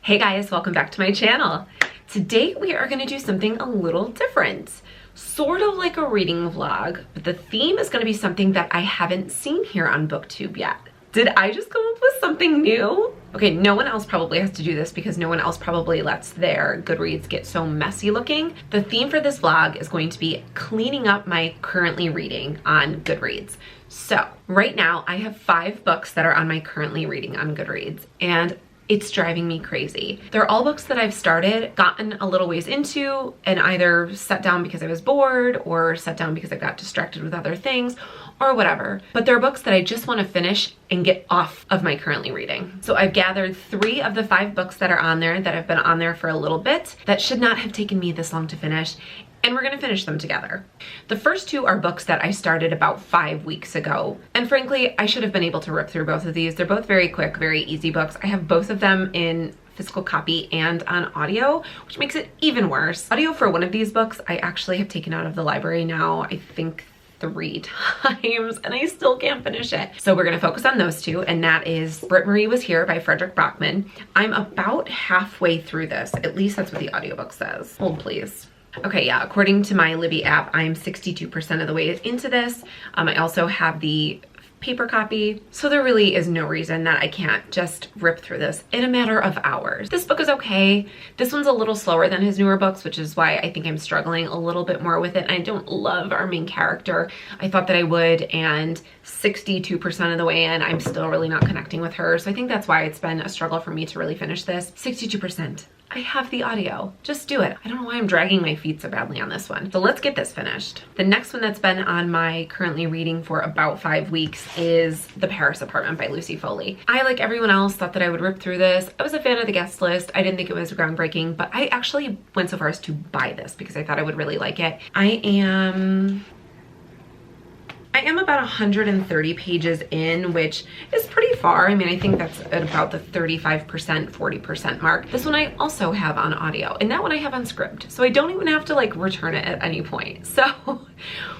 Hey guys, welcome back to my channel. Today we are going to do something a little different. Sort of like a reading vlog, but the theme is going to be something that I haven't seen here on BookTube yet. Did I just come up with something new? Okay, no one else probably has to do this because no one else probably lets their Goodreads get so messy looking. The theme for this vlog is going to be cleaning up my currently reading on Goodreads. So right now I have 5 books that are on my currently reading on Goodreads, and it's driving me crazy. They're all books that I've started, gotten a little ways into, and either set down because I was bored or set down because I got distracted with other things or whatever. But they're books that I just want to finish and get off of my currently reading. So I've gathered 3 of the 5 books that are on there that have been on there for a little bit that should not have taken me this long to finish, and we're gonna finish them together. The first 2 are books that I started about 5 weeks ago. And frankly, I should have been able to rip through both of these. They're both very quick, very easy books. I have both of them in physical copy and on audio, which makes it even worse. Audio for one of these books, I actually have taken out of the library now, I think 3 times, and I still can't finish it. So we're gonna focus on those 2, and that is Britt Marie Was Here by Frederick Bachman. I'm about halfway through this. At least that's what the audiobook says. Hold please. Okay, yeah, according to my Libby app, I'm 62% of the way into this. I also have the paper copy, so there really is no reason that I can't just rip through this in a matter of hours. This book is okay. This one's a little slower than his newer books, which is why I think I'm struggling a little bit more with it. I don't love our main character. I thought that I would, and 62% of the way in, I'm still really not connecting with her. So I think that's why it's been a struggle for me to really finish this. 62%. I have the audio. Just do it. I don't know why I'm dragging my feet so badly on this one. So let's get this finished. The next one that's been on my currently reading for about 5 weeks is The Paris Apartment by Lucy Foley. I, like everyone else, thought that I would rip through this. I was a fan of the guest list. I didn't think it was groundbreaking, but I actually went so far as to buy this because I thought I would really like it. I am about 130 pages in, which is pretty far. I mean, I think that's at about the 35%, 40% mark. This one I also have on audio, and that one I have on script. So I don't even have to like return it at any point. So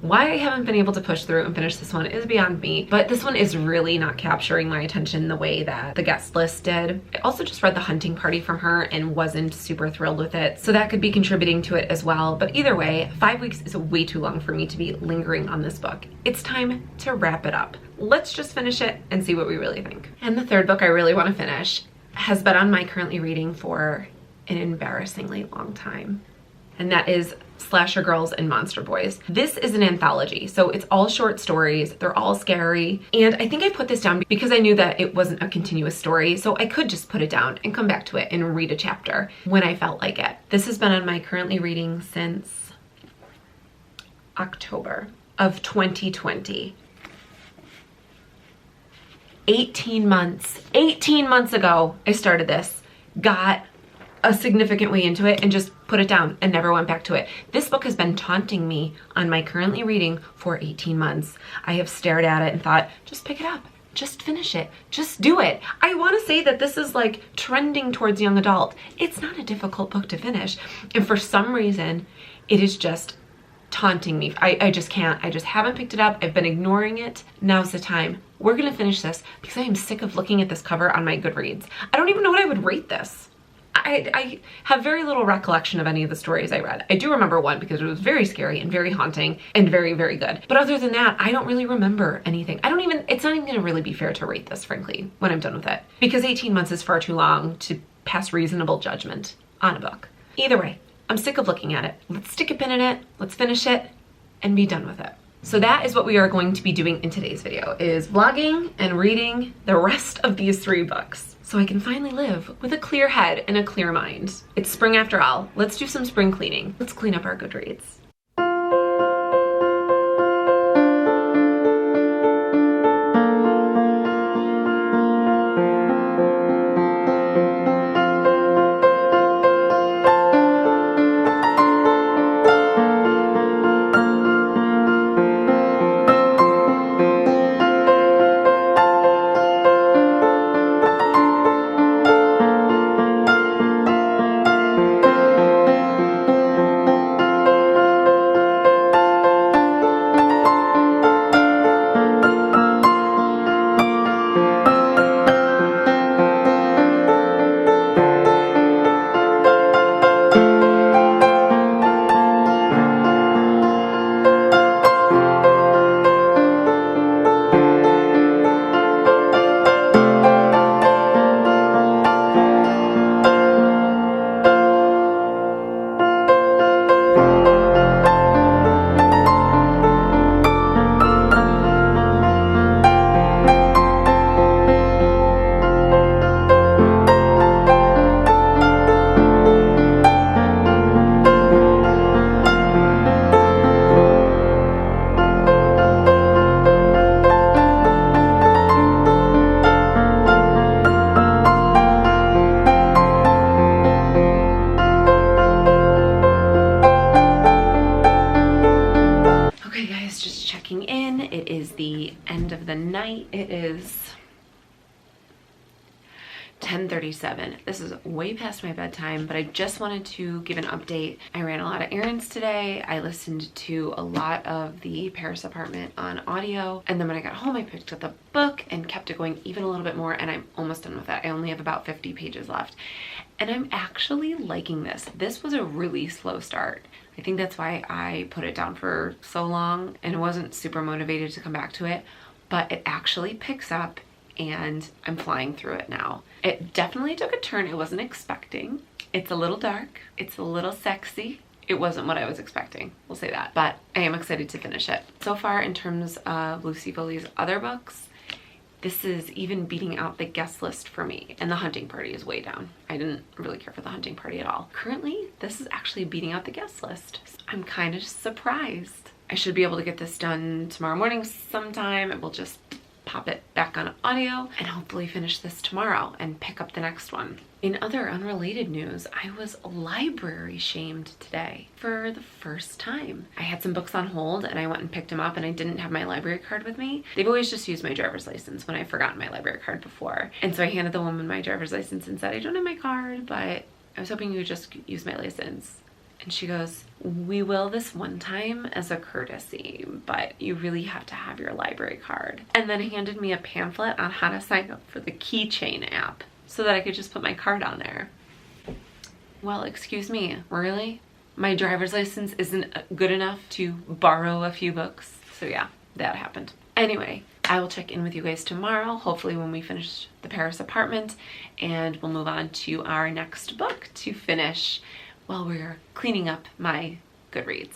why I haven't been able to push through and finish this one is beyond me, but this one is really not capturing my attention the way that the guest list did. I also just read The Hunting Party from her and wasn't super thrilled with it, so that could be contributing to it as well. But either way, 5 weeks is way too long for me to be lingering on this book. It's time to wrap it up. Let's just finish it and see what we really think. And the third book I really want to finish has been on my currently reading for an embarrassingly long time, and that is Slasher Girls and Monster Boys. This is an anthology, so it's all short stories. They're all scary, and I think I put this down because I knew that it wasn't a continuous story, so I could just put it down and come back to it and read a chapter when I felt like it. This has been on my currently reading since October of 2020. 18 months ago I started this, got a significant way into it, and just put it down and never went back to it. This book has been taunting me on my currently reading for 18 months. I have stared at it and thought, just pick it up, just finish it, just do it. I want to say that this is like trending towards young adult. It's not a difficult book to finish, and for some reason it is just taunting me. I just can't. I just haven't picked it up. I've been ignoring it. Now's the time. We're gonna finish this because I am sick of looking at this cover on my Goodreads. I don't even know what I would rate this. I have very little recollection of any of the stories I read. I do remember one because it was very scary and very haunting and very, very good. But other than that, I don't really remember anything. It's not even gonna really be fair to rate this, frankly, when I'm done with it. Because 18 months is far too long to pass reasonable judgment on a book. Either way, I'm sick of looking at it. Let's stick a pin in it, let's finish it, and be done with it. So that is what we are going to be doing in today's video, is vlogging and reading the rest of these 3 books, so I can finally live with a clear head and a clear mind. It's spring after all. Let's do some spring cleaning. Let's clean up our Goodreads. of the night. It is 10:37. This is way past my bedtime, but I just wanted to give an update. I ran a lot of errands today. I listened to a lot of the Paris apartment on audio, and then when I got home I picked up the book and kept it going even a little bit more, and I'm almost done with it. I only have about 50 pages left, and I'm actually liking this. This was a really slow start. I think that's why I put it down for so long and wasn't super motivated to come back to it, but it actually picks up and I'm flying through it now. It definitely took a turn I wasn't expecting. It's a little dark, it's a little sexy. It wasn't what I was expecting, we'll say that, but I am excited to finish it. So far, in terms of Lucy Foley's other books, this is even beating out the guest list for me, and The Hunting Party is way down. I didn't really care for The Hunting Party at all. Currently, this is actually beating out the guest list. I'm kind of surprised. I should be able to get this done tomorrow morning sometime. It will just pop it back on audio and hopefully finish this tomorrow and pick up the next one. In other unrelated news, I was library shamed today for the first time. I had some books on hold and I went and picked them up, and I didn't have my library card with me. They've always just used my driver's license when I've forgotten my library card before. And so I handed the woman my driver's license and said, I don't have my card, but I was hoping you would just use my license. And she goes, we will this one time as a courtesy, but you really have to have your library card. And then handed me a pamphlet on how to sign up for the keychain app so that I could just put my card on there. Well, excuse me, really? My driver's license isn't good enough to borrow a few books? So yeah, that happened. Anyway, I will check in with you guys tomorrow, hopefully when we finish the Paris apartment, and we'll move on to our next book to finish while we're cleaning up my Goodreads.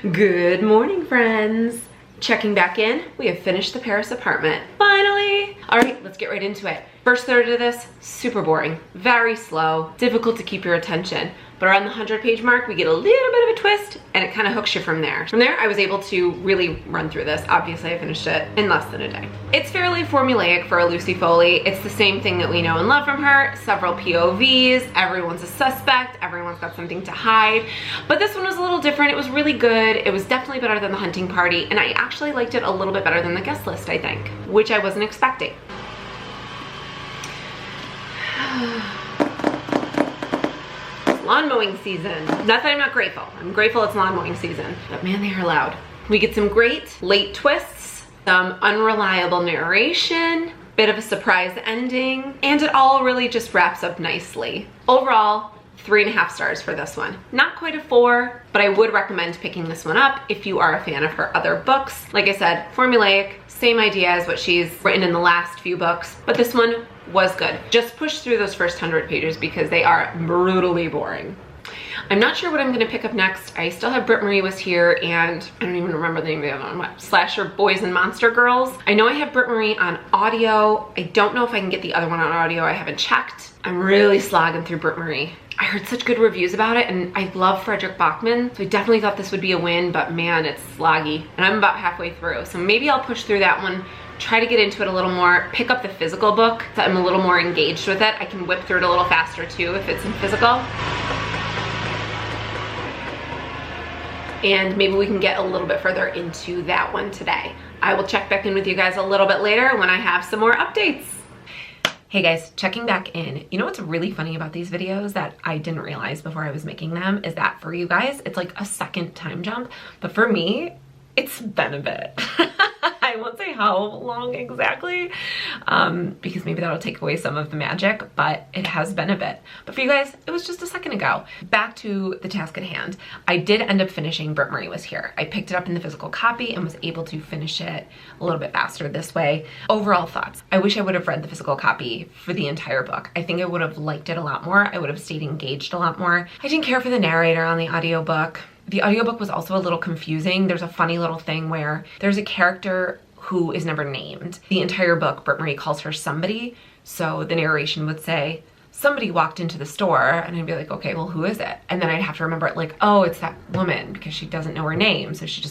Good morning, friends. Checking back in, we have finished the Paris apartment. Finally! All right, let's get right into it. First third of this, super boring, very slow, difficult to keep your attention. But around the 100-page mark, we get a little bit of a twist, and it kind of hooks you from there. From there, I was able to really run through this. Obviously, I finished it in less than a day. It's fairly formulaic for a Lucy Foley. It's the same thing that we know and love from her. Several POVs, everyone's a suspect, everyone's got something to hide. But this one was a little different. It was really good. It was definitely better than The Hunting Party, and I actually liked it a little bit better than The Guest List, I think, which I wasn't expecting. Lawn mowing season. Not that I'm not grateful. I'm grateful it's lawn mowing season, but man, they are loud. We get some great late twists, some unreliable narration, bit of a surprise ending, and it all really just wraps up nicely. Overall, 3.5 stars for this one. Not quite a 4, but I would recommend picking this one up if you are a fan of her other books. Like I said, formulaic, same idea as what she's written in the last few books, but this one was good. Just push through those first 100 pages because they are brutally boring. I'm not sure what I'm gonna pick up next. I still have Britt Marie Was Here, and I don't even remember the name of the other one. What? Slasher Boys and Monster Girls. I know I have Britt Marie on audio. I don't know if I can get the other one on audio. I haven't checked. I'm really slogging through Britt Marie. I heard such good reviews about it, and I love Frederick Bachman, so I definitely thought this would be a win, but man, it's sloggy. And I'm about halfway through, so maybe I'll push through that one, try to get into it a little more, pick up the physical book so I'm a little more engaged with it. I can whip through it a little faster too if it's in physical. And maybe we can get a little bit further into that one today. I will check back in with you guys a little bit later when I have some more updates. Hey guys, checking back in. You know what's really funny about these videos that I didn't realize before I was making them is that for you guys, it's like a second time jump, but for me, it's been a bit. I won't say how long exactly, because maybe that'll take away some of the magic, but it has been a bit. But for you guys, it was just a second ago. Back to the task at hand. I did end up finishing Britt Marie Was Here. I picked it up in the physical copy and was able to finish it a little bit faster this way. Overall thoughts. I wish I would have read the physical copy for the entire book. I think I would have liked it a lot more. I would have stayed engaged a lot more. I didn't care for the narrator on the audiobook. The audiobook was also a little confusing. There's a funny little thing where there's a character who is never named. The entire book, Britt Marie calls her somebody, so the narration would say, somebody walked into the store, and I'd be like, okay, well, who is it? And then I'd have to remember it like, oh, it's that woman, because she doesn't know her name, so she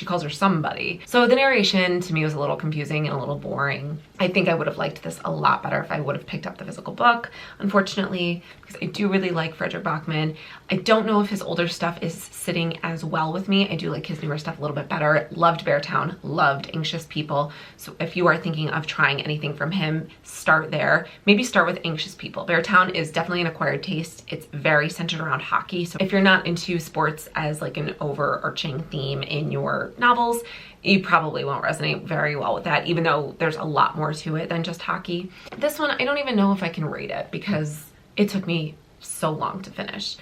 calls her somebody. So the narration to me was a little confusing and a little boring. I think I would have liked this a lot better if I would have picked up the physical book, unfortunately, because I do really like Frederick Bachman. I don't know if his older stuff is sitting as well with me. I do like his newer stuff a little bit better. Loved Beartown, loved Anxious People. So if you are thinking of trying anything from him, start there. Maybe start with Anxious People. Beartown is definitely an acquired taste. It's very centered around hockey. So if you're not into sports as like an overarching theme in your novels, you probably won't resonate very well with that, even though there's a lot more to it than just hockey. This one, I don't even know if I can rate it because it took me so long to finish.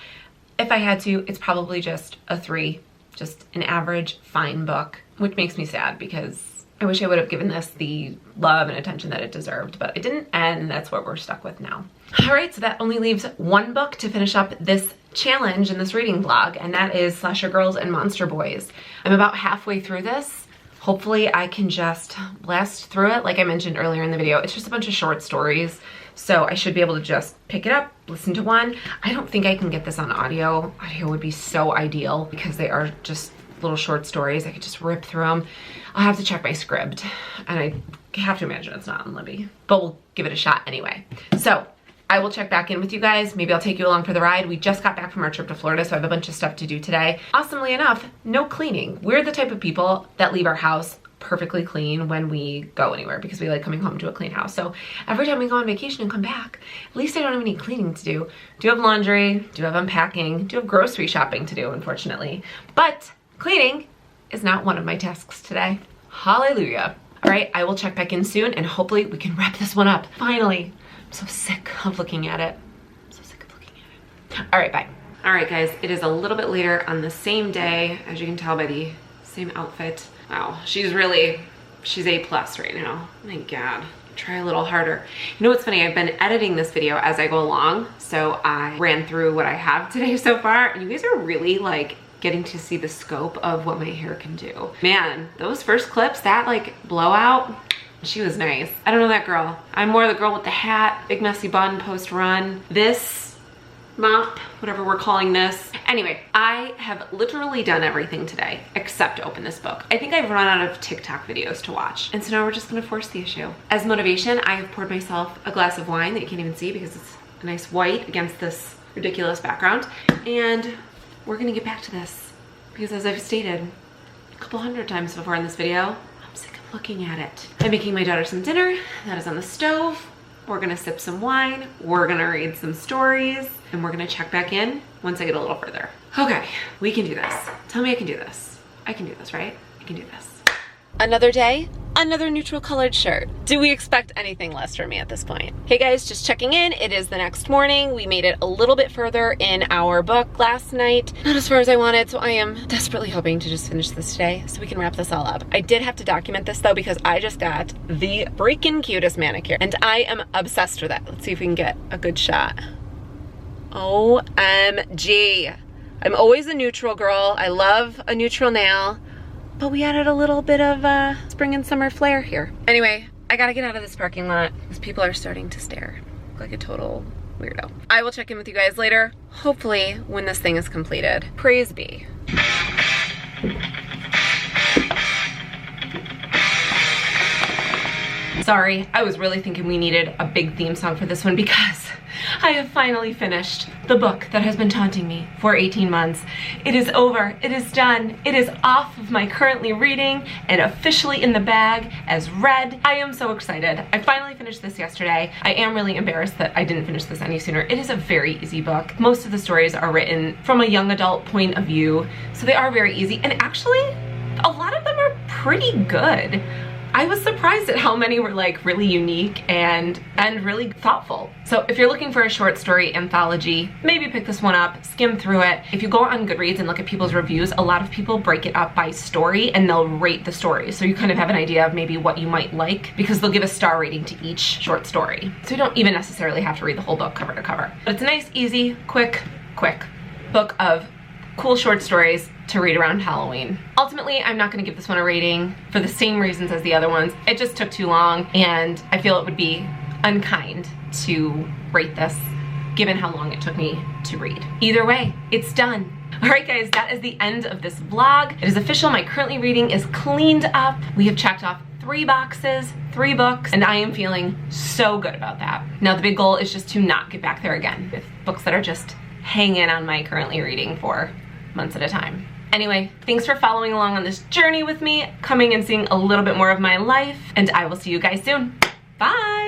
If I had to, it's probably just a 3, just an average, fine book, which makes me sad because I wish I would have given this the love and attention that it deserved, but I didn't, and that's what we're stuck with now. All right, so that only leaves one book to finish up this challenge in this reading vlog, and that is Slasher Girls and Monster Boys. I'm about halfway through this. Hopefully I can just blast through it. Like I mentioned earlier in the video, it's just a bunch of short stories. So I should be able to just pick it up, listen to one. I don't think I can get this on audio. Audio would be so ideal because they are just little short stories. I could just rip through them. I'll have to check my script, and I have to imagine it's not on Libby, but we'll give it a shot anyway. So I will check back in with you guys. Maybe I'll take you along for the ride. We just got back from our trip to Florida, so I have a bunch of stuff to do today. Awesomely enough, no cleaning. We're the type of people that leave our house perfectly clean when we go anywhere because we like coming home to a clean house. So every time we go on vacation and come back, at least I don't have any cleaning to do. Do have laundry, do have unpacking, do have grocery shopping to do, unfortunately. But cleaning is not one of my tasks today. Hallelujah. All right, I will check back in soon and hopefully we can wrap this one up. Finally. I'm so sick of looking at it. I'm so sick of looking at it. All right, bye. All right, guys, it is a little bit later on the same day, as you can tell by the same outfit. Wow, she's A+ right now. My God, try a little harder. You know what's funny? I've been editing this video as I go along, so I ran through what I have today so far, and you guys are really like getting to see the scope of what my hair can do. Man, those first clips, that like blowout, she was nice. I don't know that girl. I'm more the girl with the hat, big messy bun, post run. This mop, whatever we're calling this. Anyway, I have literally done everything today except open this book. I think I've run out of TikTok videos to watch. And so now we're just gonna force the issue. As motivation, I have poured myself a glass of wine that you can't even see because it's a nice white against this ridiculous background. And we're gonna get back to this because as I've stated a couple hundred times before in this video, looking at it. I'm making my daughter some dinner that is on the stove. We're gonna sip some wine. We're gonna read some stories and we're gonna check back in once I get a little further. Okay, we can do this. Tell me I can do this. I can do this, right? I can do this. Another day, another neutral colored shirt. Do we expect anything less from me at this point? Hey guys, just checking in. It is the next morning. We made it a little bit further in our book last night. Not as far as I wanted, so I am desperately hoping to just finish this today so we can wrap this all up. I did have to document this though because I just got the freaking cutest manicure and I am obsessed with it. Let's see if we can get a good shot. OMG. I'm always a neutral girl. I love a neutral nail. But we added a little bit of spring and summer flair here. Anyway, I gotta get out of this parking lot because people are starting to stare like a total weirdo. I will check in with you guys later, hopefully when this thing is completed. Praise be. Sorry, I was really thinking we needed a big theme song for this one because I have finally finished the book that has been taunting me for 18 months. It is over, it is done, it is off of my currently reading and officially in the bag as read. I am so excited. I finally finished this yesterday. I am really embarrassed that I didn't finish this any sooner. It is a very easy book. Most of the stories are written from a young adult point of view, so they are very easy, and actually, a lot of them are pretty good. I was surprised at how many were like really unique and really thoughtful. So if you're looking for a short story anthology, maybe pick this one up, skim through it. If you go on Goodreads and look at people's reviews, a lot of people break it up by story and they'll rate the story. So you kind of have an idea of maybe what you might like because they'll give a star rating to each short story. So you don't even necessarily have to read the whole book cover to cover. But it's a nice, easy, quick book of cool short stories to read around Halloween. Ultimately, I'm not gonna give this one a rating for the same reasons as the other ones. It just took too long and I feel it would be unkind to rate this given how long it took me to read. Either way, it's done. All right guys, that is the end of this vlog. It is official, my currently reading is cleaned up. We have checked off 3 boxes, 3 books, and I am feeling so good about that. Now the big goal is just to not get back there again with books that are just hanging on my currently reading for months at a time. Anyway, thanks for following along on this journey with me, coming and seeing a little bit more of my life, and I will see you guys soon. Bye!